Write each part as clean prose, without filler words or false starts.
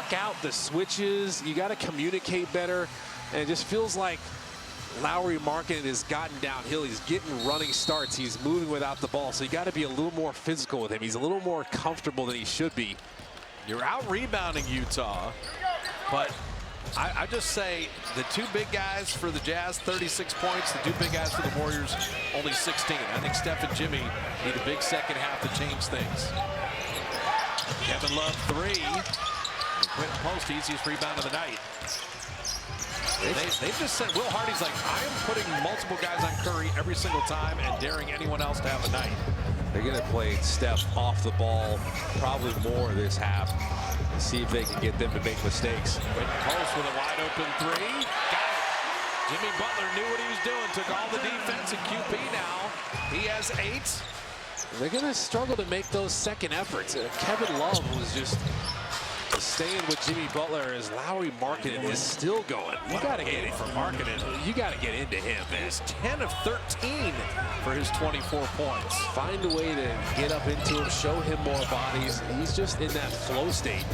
block out the switches. You got to communicate better. And it just feels like Lauri Markkanen has gotten downhill. He's getting running starts. He's moving without the ball. So you got to be a little more physical with him. He's a little more comfortable than he should be. You're out rebounding Utah, but I just say the two big guys for the Jazz, 36 points. The two big guys for the Warriors, only 16. I think Steph and Jimmy need a big second half to change things. Kevin Love, 3. And Quentin Post, easiest rebound of the night. They've just said, Will Hardy's like, I am putting multiple guys on Curry every single time and daring anyone else to have a night. They're going to play Steph off the ball probably more this half to see if they can get them to make mistakes. Quentin Post with a wide open 3. Got it. Jimmy Butler knew what he was doing, took all the defense, and QP now, he has 8. They're going to struggle to make those second efforts. Kevin Love was just staying with Jimmy Butler as Lauri Markkanen is still going. You got to get it for Markkanen. You got to get into him, man. He's 10 of 13 for his 24 points. Find a way to get up into him, show him more bodies. He's just in that flow state.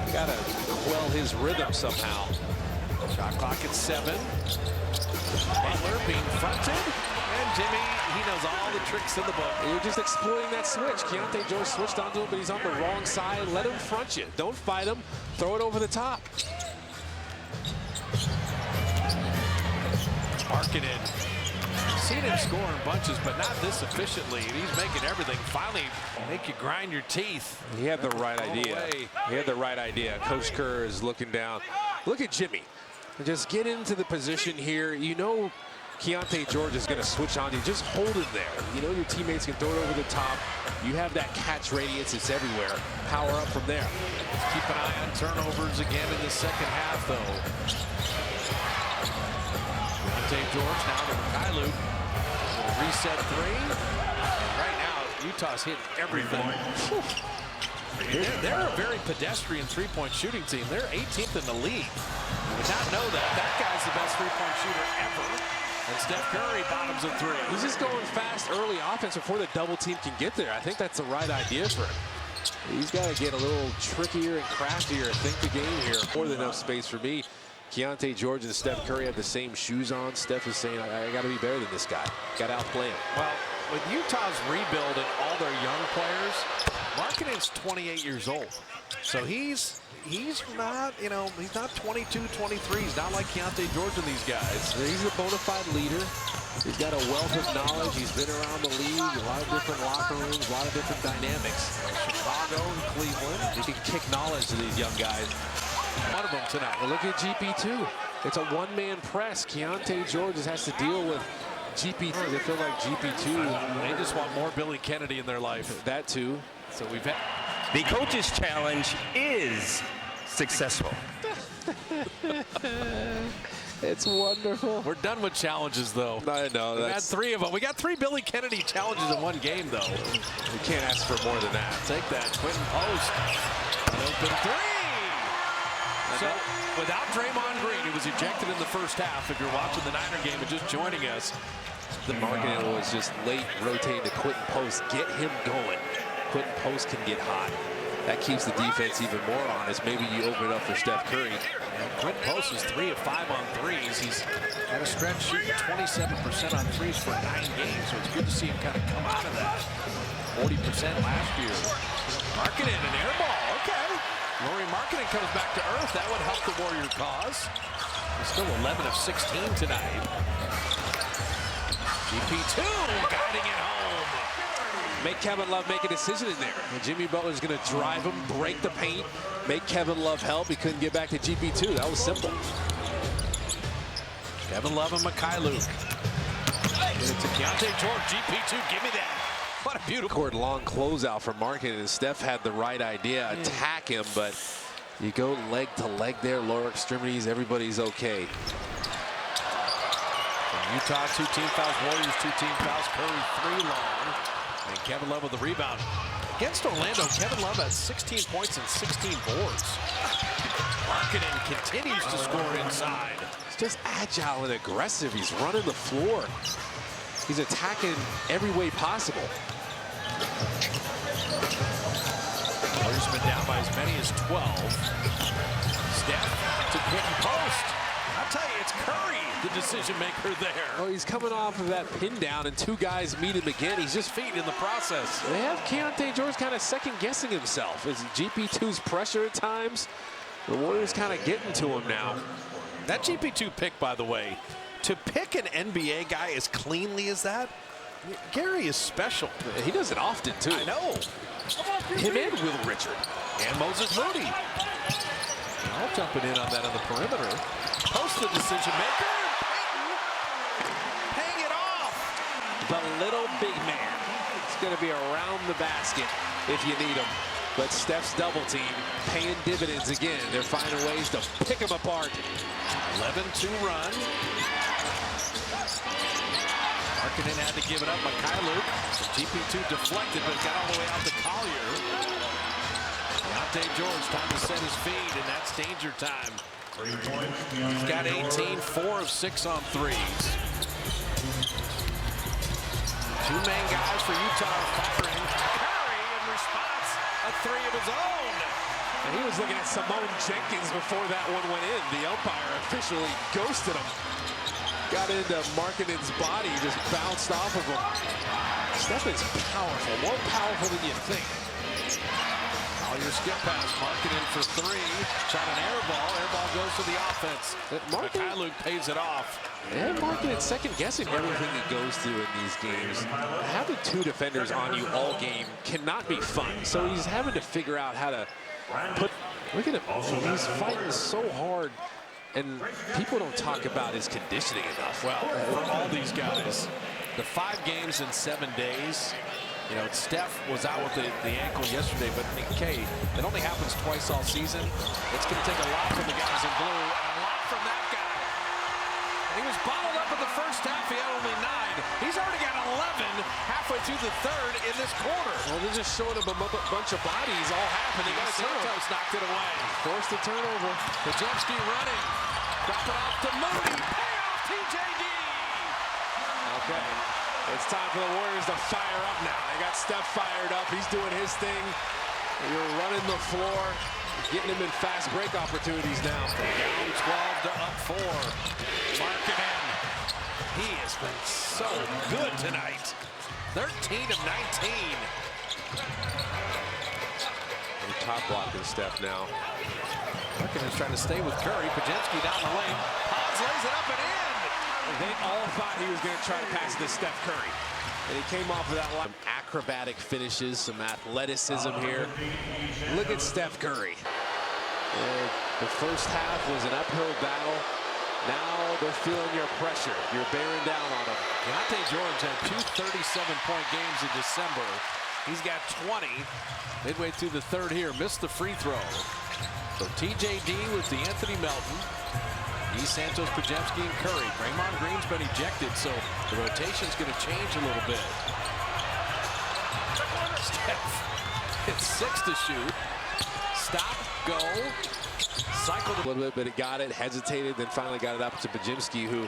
You got to quell his rhythm somehow. Shot clock at 7. Butler being fronted. And Jimmy, he knows all the tricks in the book. You're just exploiting that switch. Keyonte George switched onto him, but he's on the wrong side. Let him front you. Don't fight him. Throw it over the top. Markkanen. Seen him score in bunches, but not this efficiently. And he's making everything finally make you grind your teeth. He had the right idea. He had the right idea. Coach Kerr is looking down. Look at Jimmy. Just get into the position here. You know Keyonte George is going to switch on you. Just hold him there. You know your teammates can throw it over the top. You have that catch radius. It's everywhere. Power up from there. Keep an eye on turnovers again in the second half, though. Keyonte George now to Mykhailiuk. Reset 3. And right now, Utah's hit everything. They're a very pedestrian three-point shooting team. They're 18th in the league. You would not know that. That guy's the best three-point shooter ever. And Steph Curry bottoms of 3. He's just going fast early offense before the double team can get there. I think that's the right idea for him. He's got to get a little trickier and craftier and think the game here. More than enough space for me. Keyonte George and Steph Curry have the same shoes on. Steph is saying, I got to be better than this guy. Got to outplay him. Well, with Utah's rebuild and all their young players, Markkanen's 28 years old. So he's not, he's not 22, 23. He's not like Keyonte George and these guys. He's a bona fide leader. He's got a wealth of knowledge. He's been around the league, a lot of different locker rooms, a lot of different dynamics. Chicago and Cleveland. He can kick knowledge to these young guys. One of them tonight. Well, look at GP2. It's a one-man press. Keyonte George has to deal with GP2. They feel like GP2. They just want more Billy Kennedy in their life. That too. So we've had. The coach's challenge is successful. It's wonderful. We're done with challenges, though. I know. We had 3 of them. We got 3 Billy Kennedy challenges in one game, though. You can't ask for more than that. Take that. Quentin Post. An open 3. So, without Draymond Green, who was ejected in the first half, if you're watching the Niner game and just joining us. The Markkanen was just late rotating to Quentin Post. Get him going. Quentin Post can get hot. That keeps the defense even more honest. Maybe you open it up for Steph Curry. And Quentin Post is 3 of 5 on threes. He's had a stretch shooting 27% on threes for 9 games, so it's good to see him kind of come out of that. 40% last year. Markkanen, an air ball. Okay. Lauri Markkanen comes back to earth. That would help the Warrior cause. He's still 11 of 16 tonight. GP2 guiding it home. Make Kevin Love make a decision in there. And Jimmy Butler's going to drive him, break the paint, make Kevin Love help. He couldn't get back to GP2. That was simple. Kevin Love and Mykhailiuk. It's a Keyonte George. GP2, give me that. What a beautiful. Court long closeout for Markkanen, and Steph had the right idea. Attack him, but you go leg to leg there, lower extremities, everybody's okay. From Utah, 2 team fouls. Warriors, 2 team fouls. Curry, 3 long. And Kevin Love with the rebound. Against Orlando, Kevin Love has 16 points and 16 boards. Markkanen continues to score inside. He's just agile and aggressive. He's running the floor. He's attacking every way possible. Warriors been down by as many as 12. the decision maker there. Oh, he's coming off of that pin down, and two guys meet him again. He's just Feet in the process. They have Keyonte George kind of second-guessing himself. Is GP2's pressure at times? The Warriors kind of getting to him now. That GP2 pick, by the way, to pick an NBA guy as cleanly as that, Gary is special. He does it often, too. I know. Him and Will Richard. And Moses Moody. All jumping in on that on the perimeter. Post the decision maker. Paying it off. The little big man. It's going to be around the basket if you need him. But Steph's double team paying dividends again. They're finding ways to pick him apart. 11-2 run. Markkanen had to give it up. Mykhailiuk. GP2 deflected, but got all the way out to Collier. Keyonte George, time to set his feet, and that's danger time. He's got 18, 4 of 6 on threes. Two main guys for Utah are firing. Curry in response, a three of his own. And he was looking at Simone Jenkins before that one went in. The umpire officially ghosted him. Got into Markkanen's body, just bounced off of him. Steph is powerful, more powerful than you think. Collier skip pass, Markkanen for three. Shot an air ball. Air ball goes to the offense. Mykhailiuk pays it off. And Markkanen second-guessing everything he goes through in these games. Having two defenders on you all game cannot be fun. So he's having to figure out how to put. Look at him. He's fighting so hard. And people don't talk about his conditioning enough. Well, for all these guys, the 5 games in 7 days, you know, Steph was out with the ankle yesterday, but okay, it only happens twice all season. It's going to take a lot from the guys in blue, and a lot from that guy. He was bottled up in the first half. He had only 9. He's already got 11 halfway through the third in this quarter. Well, they're just showing him a bunch of bodies all happening. Santos knocked it away. Forced the turnover. Podziemski running. Drop it off to Moody. Payoff TJD. Okay. It's time for the Warriors to fire up now. They got Steph fired up. He's doing his thing. You're running the floor, getting him in fast break opportunities now. Down 12 to up 4. Markkanen. He has been so good tonight. 13 of 19. They're top blocking Steph now. Markkanen's trying to stay with Curry. Podziemski down the lane. Pons lays it up and in. They all thought he was going to try to pass to Steph Curry. And he came off of that line. Some acrobatic finishes, some athleticism here. Look at Steph Curry. The first half was an uphill battle. Now they're feeling your pressure. You're bearing down on them. Keyonte George had 2 37-point games in December. He's got 20 midway through the third here. Missed the free throw. So TJD with the Anthony Melton. Santos, Podziemski, and Curry. Draymond Green's been ejected, so the rotation's going to change a little bit. Steph, it's 6 to shoot. Stop, go, cycle. A little bit, but it got it, hesitated, then finally got it up to Podziemski, who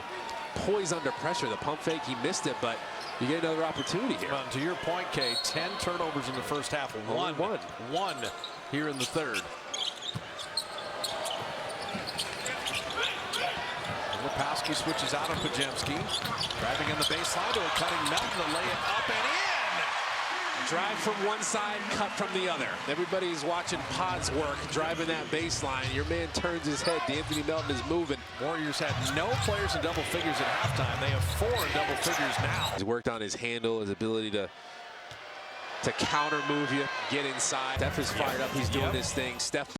poised under pressure. The pump fake, he missed it, but you get another opportunity here. Well, to your point, Kay, 10 turnovers in the first half. One here in the third. Lepowski switches out on Podziemski. Driving in the baseline to a cutting Melton to lay it up and in. Drive from one side, cut from the other. Everybody's watching Pod's work, driving that baseline. Your man turns his head. D'Anthony Melton is moving. Warriors had no players in double figures at halftime. They have 4 in double figures now. He's worked on his handle, his ability to counter move you, get inside. Steph is fired up. He's doing his thing. Steph